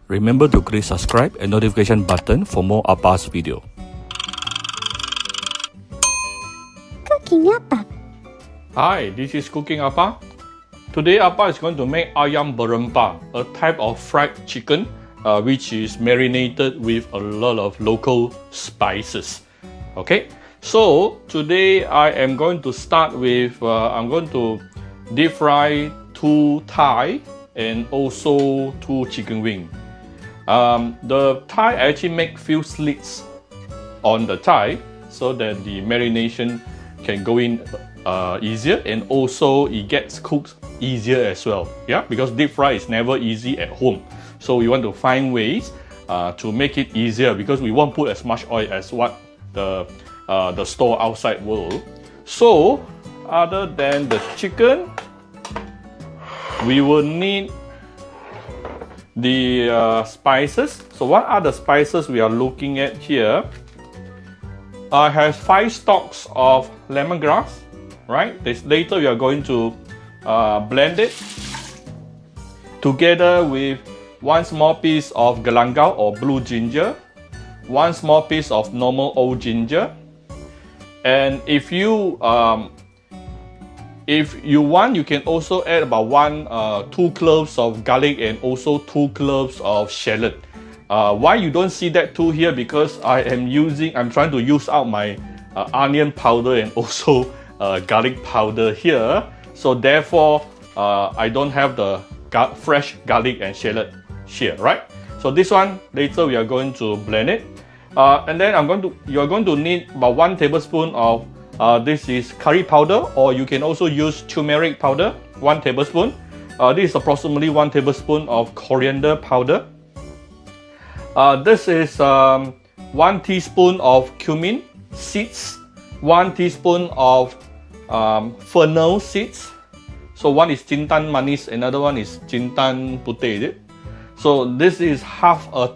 Remember to click subscribe and notification button for more Appa's video. Cooking Appa. Hi, this is Cooking Appa. Today Appa is going to make Ayam Berempah, a type of fried chicken which is marinated with a lot of local spices. Okay, so today I am going to start with, I'm going to deep fry 2 thigh and also 2 chicken wing. The thigh actually make few slits on the thigh so that the marination can go in easier, and also it gets cooked easier as well. Yeah, because deep fry is never easy at home, so we want to find ways to make it easier, because we won't put as much oil as what the store outside will. So other than the chicken, we will need the spices. So what are the spices we are looking at here? I have 5 stalks of lemongrass, right? Later we are going to blend it together with 1 small piece of galangal or blue ginger, 1 small piece of normal old ginger, and if you want, you can also add about 2 cloves of garlic and also 2 cloves of shallot. Why you don't see that 2 here? Because I'm trying to use out my onion powder and also garlic powder here. So therefore, I don't have the fresh garlic and shallot here, right? So this one, later we are going to blend it. And then you are going to need about 1 tablespoon of this is curry powder, or you can also use turmeric powder, 1 tablespoon. This is approximately 1 tablespoon of coriander powder. This is 1 teaspoon of cumin seeds, 1 teaspoon of fennel seeds. So one is jintan manis, another one is jintan putih. So this is half a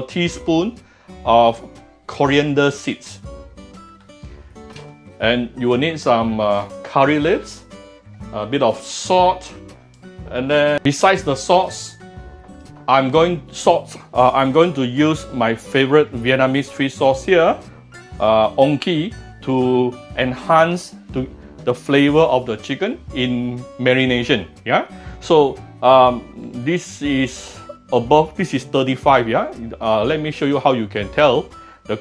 teaspoon of coriander seeds. And you will need some curry leaves, a bit of salt, and then besides the sauce, I'm going to use my favorite Vietnamese fish sauce here, Ong Ky, to enhance the flavor of the chicken in marination. Yeah. So this is 35. Yeah. Let me show you how you can tell the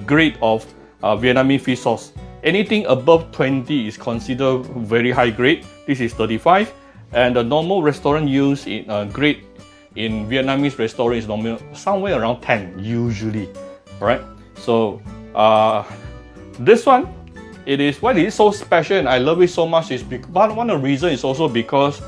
grade of Vietnamese fish sauce. Anything above 20 is considered very high grade. This is 35, and the normal restaurant use in grade in Vietnamese restaurant is normally somewhere around 10 usually. Right? So this one, why it is so special and I love it so much is one of the reasons is also because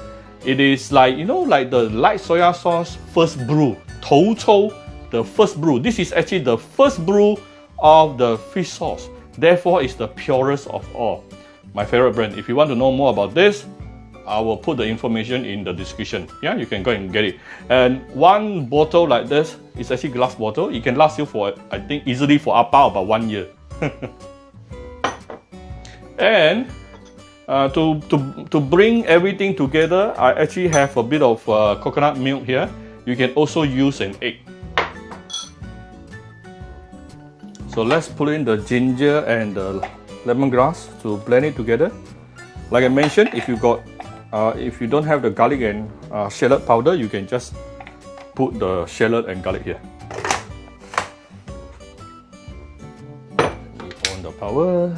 it is like, you know, like the light soya sauce first brew, Tou Chou, the first brew. This is actually the first brew of the fish sauce. Therefore, it's the purest of all. My favorite brand. If you want to know more about this, I will put the information in the description. Yeah, you can go and get it. And 1 bottle like this is actually glass bottle. It can last you for, I think, easily for about 1 year. And to bring everything together, I actually have a bit of coconut milk here. You can also use an egg. So let's put in the ginger and the lemongrass to blend it together. Like I mentioned, if you don't have the garlic and shallot powder, you can just put the shallot and garlic here. On the power.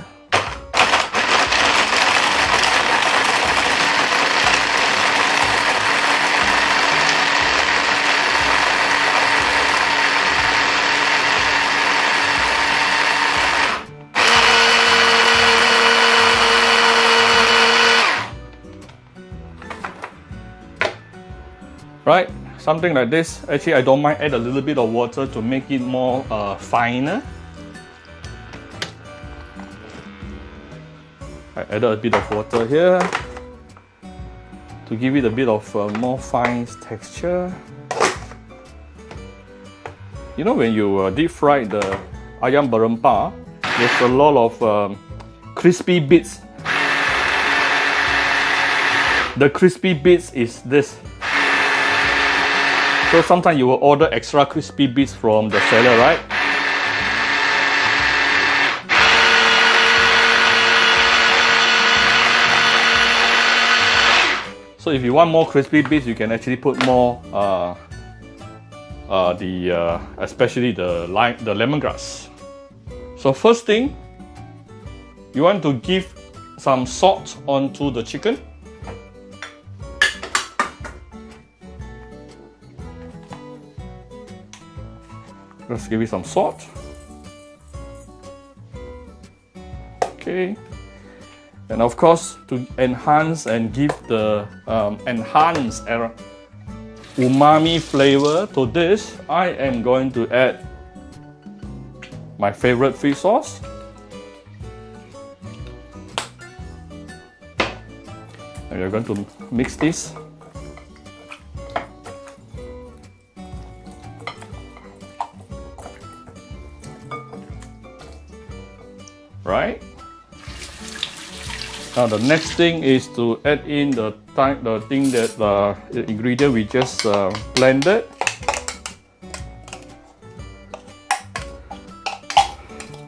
Right, something like this. Actually, I don't mind add a little bit of water to make it more finer. I added a bit of water here to give it a bit of more fine texture. You know, when you deep fry the Ayam Berempah, there's a lot of crispy bits. The crispy bits is this. So sometimes you will order extra crispy bits from the seller, right? So if you want more crispy bits, you can actually put more, especially the lemongrass. So first thing, you want to give some salt onto the chicken. Let's give it some salt. Okay. And of course, to enhance and give the enhanced umami flavor to this, I am going to add my favorite fish sauce. And we're going to mix this. Right? Now the next thing is to add in the ingredient we just blended.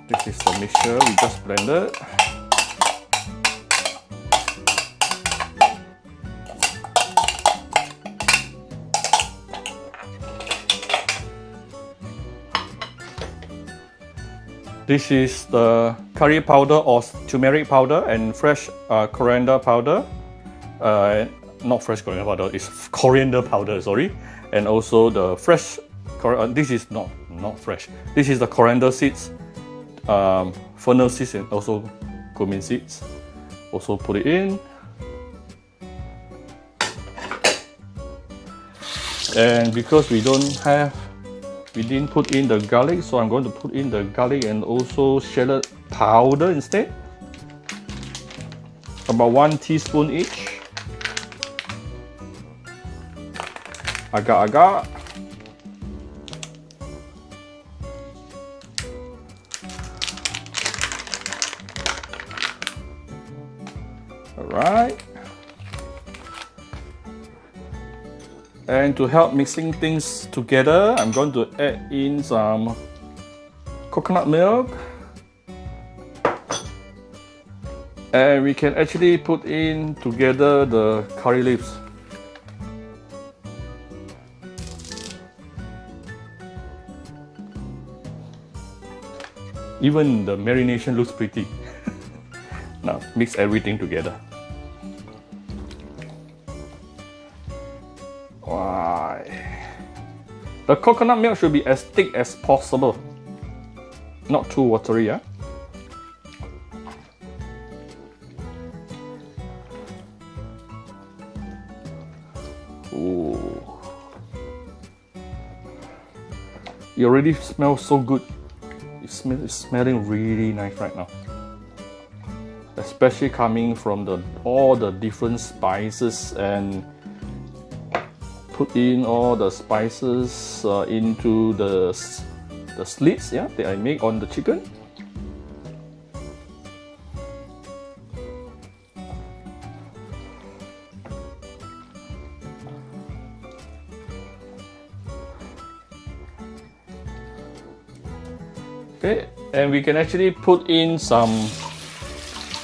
This is the mixture we just blended. This is the curry powder or turmeric powder and fresh coriander powder. Not fresh coriander powder, it's coriander powder, sorry. And also the fresh, this is not fresh. This is the coriander seeds, fennel seeds and also cumin seeds. Also put it in. And because we didn't put in the garlic, so I'm going to put in the garlic and also shallot powder instead. About 1 teaspoon each. Agak-agak. Alright. And to help mixing things together, I'm going to add in some coconut milk. And we can actually put in together the curry leaves. Even the marination looks pretty. Now mix everything together. The coconut milk should be as thick as possible, not too watery. Yeah? Ooh. It already smells so good. It's smelling really nice right now. Especially coming from all the different spices, and put in all the spices into the slits, yeah, that I make on the chicken. Okay, and we can actually put in some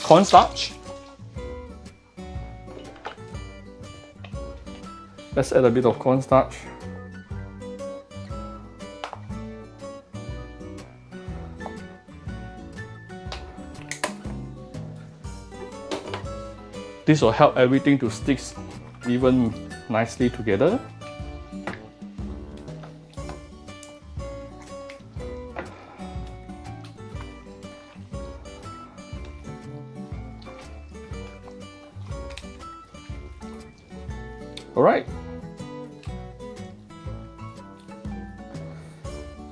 cornstarch. Let's add a bit of cornstarch. This will help everything to stick even nicely together. All right.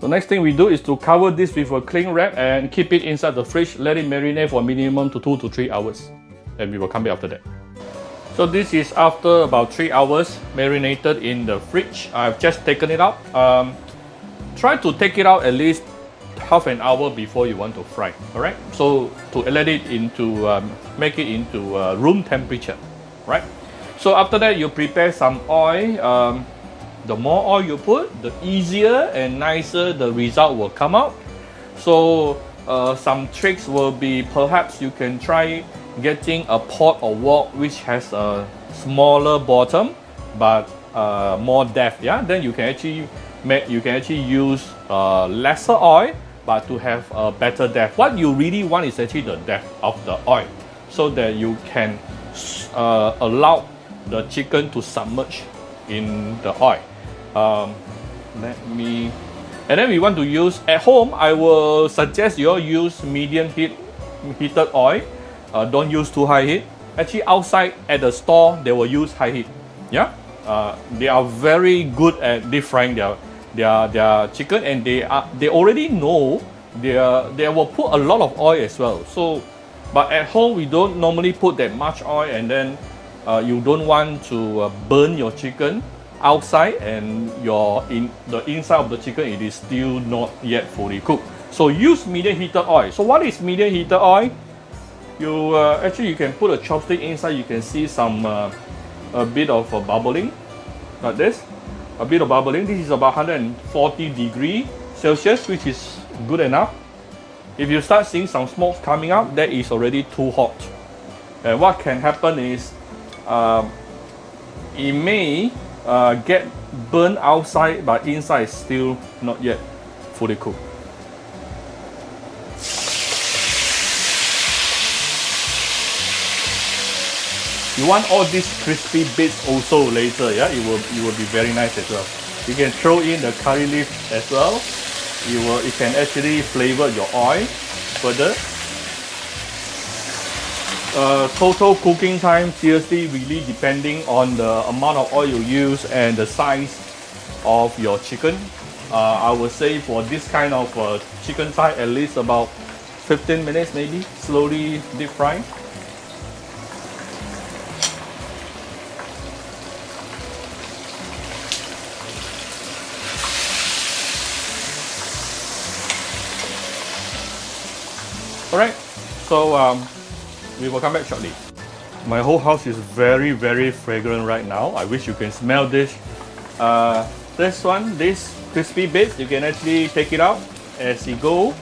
The next thing we do is to cover this with a cling wrap and keep it inside the fridge. Let it marinate for minimum to 2 to 3 hours, and we will come back after that. So this is after about 3 hours marinated in the fridge. I've just taken it out. Try to take it out at least half an hour before you want to fry. All right. So to let it into make it into room temperature, right? So after that, you prepare some oil. The more oil you put, the easier and nicer the result will come out. So some tricks will be, perhaps you can try getting a pot or wok which has a smaller bottom but more depth. Yeah, then you can actually use lesser oil but to have a better depth. What you really want is actually the depth of the oil, so that you can allow the chicken to submerge in the oil. And then we want to use at home. I will suggest you all use medium heated oil. Don't use too high heat. Actually, outside at the store they will use high heat. Yeah, they are very good at deep frying their chicken, and they already know they will put a lot of oil as well. So, but at home we don't normally put that much oil, and then you don't want to burn your chicken outside, and the inside of the chicken, it is still not yet fully cooked. So use medium heated oil. So what is medium heated oil? You actually, you can put a chopstick inside. You can see some a bit of bubbling like this. A bit of bubbling. This is about 140 degrees Celsius, which is good enough. If you start seeing some smoke coming up, that is already too hot. And what can happen is it may get burnt outside, but inside is still not yet fully cooked. You want all these crispy bits also later, yeah? It will be very nice as well. You can throw in the curry leaf as well. It can actually flavor your oil further. Total cooking time, seriously, really depending on the amount of oil you use and the size of your chicken. I would say for this kind of chicken thigh, at least about 15 minutes maybe, slowly deep frying. Alright, so we will come back shortly. My whole house is very, very fragrant right now. I wish you can smell this. This crispy bits, you can actually take it out as you go.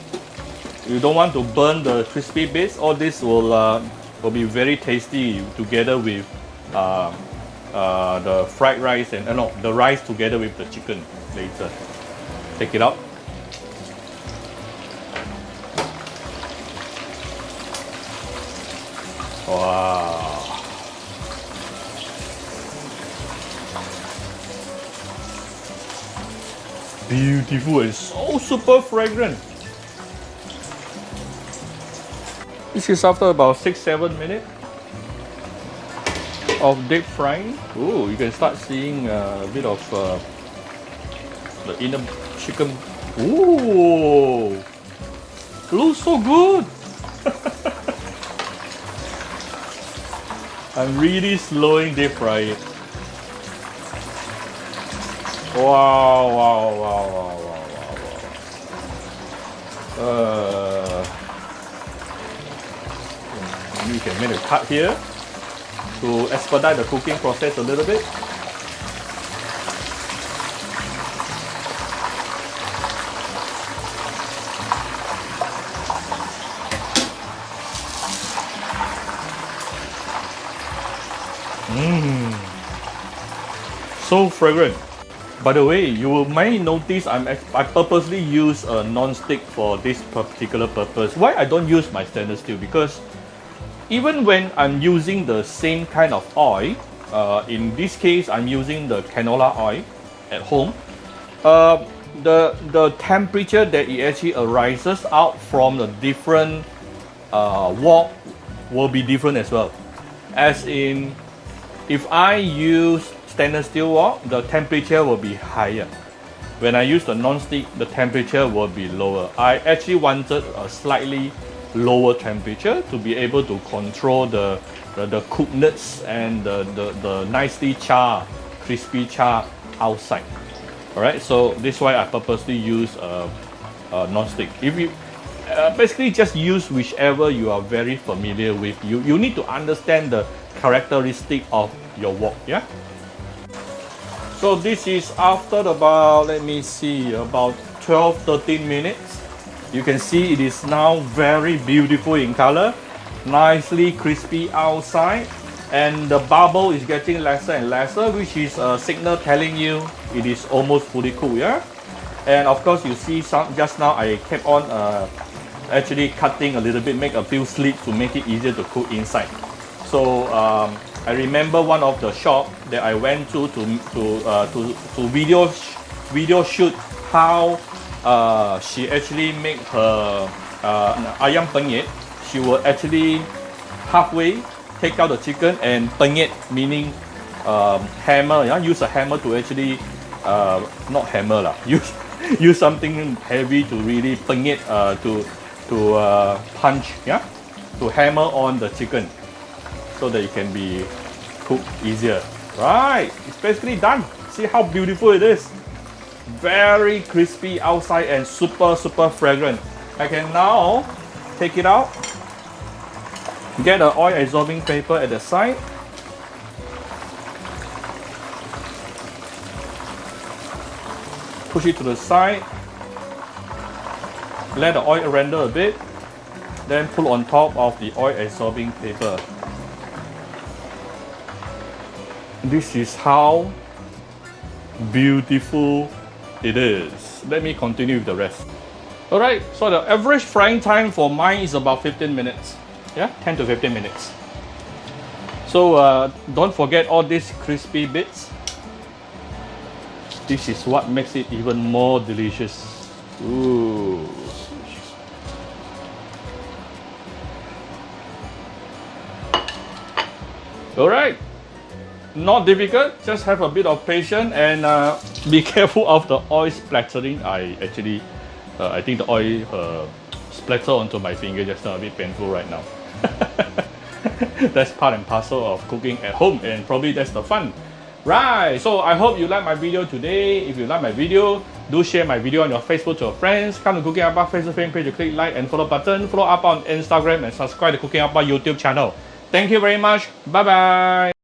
You don't want to burn the crispy bits. All this will be very tasty together with the fried rice and the rice together with the chicken later. Take it out. Wow. Beautiful and so super fragrant. This is after about 6-7 minutes of deep frying. Ooh, you can start seeing a bit of the inner chicken. Ooh, looks so good. I'm really slowing deep fry it. Wow, wow, wow, wow, wow, wow, wow. You can make a cut here to expedite the cooking process a little bit. So fragrant. By the way, you may notice I purposely use a non-stick for this particular purpose. Why I don't use my stainless steel? Because even when I'm using the same kind of oil, in this case I'm using the canola oil at home, the temperature that it actually arises out from the different wok will be different as well. As in, if I use stainless steel wok, the temperature will be higher. When I use the non-stick, the temperature will be lower. I actually wanted a slightly lower temperature to be able to control the cookedness and the nicely crispy char outside. Alright, so this is why I purposely use a non-stick. If you basically just use whichever you are very familiar with. You need to understand the characteristic of your wok, yeah? So this is after about, let me see, about 12-13 minutes. You can see it is now very beautiful in color, nicely crispy outside, and the bubble is getting lesser and lesser, which is a signal telling you it is almost fully cooked. Yeah, and of course you see some just now I kept on actually cutting a little bit, make a few slits to make it easier to cook inside. So I remember one of the shop that I went to video shoot how she actually make her ayam penyet. She will actually halfway take out the chicken and penyet, meaning hammer. Yeah, use a hammer to actually not hammer lah. Use something heavy to really penyet to punch. Yeah, to hammer on the chicken so that it can be cooked easier. Right, it's basically done. See how beautiful it is. Very crispy outside and super fragrant. I can now take it out. Get an oil absorbing paper at the side. Push it to the side. Let the oil render a bit. Then pull on top of the oil absorbing paper. This is how beautiful it is. Let me continue with the rest. Alright, so the average frying time for mine is about 15 minutes. Yeah, 10 to 15 minutes. So don't forget all these crispy bits. This is what makes it even more delicious. Ooh. Alright, not difficult, just have a bit of patience and be careful of the oil splattering. I think the oil splattered onto my finger just now, a bit painful right now. That's part and parcel of cooking at home, and probably that's the fun. Right, so I hope you like my video today. If you like my video, do share my video on your Facebook to your friends. Come to Cooking Appa Facebook fan page to click like and follow button. Follow up on Instagram and subscribe to Cooking Appa YouTube channel. Thank you very much. Bye bye.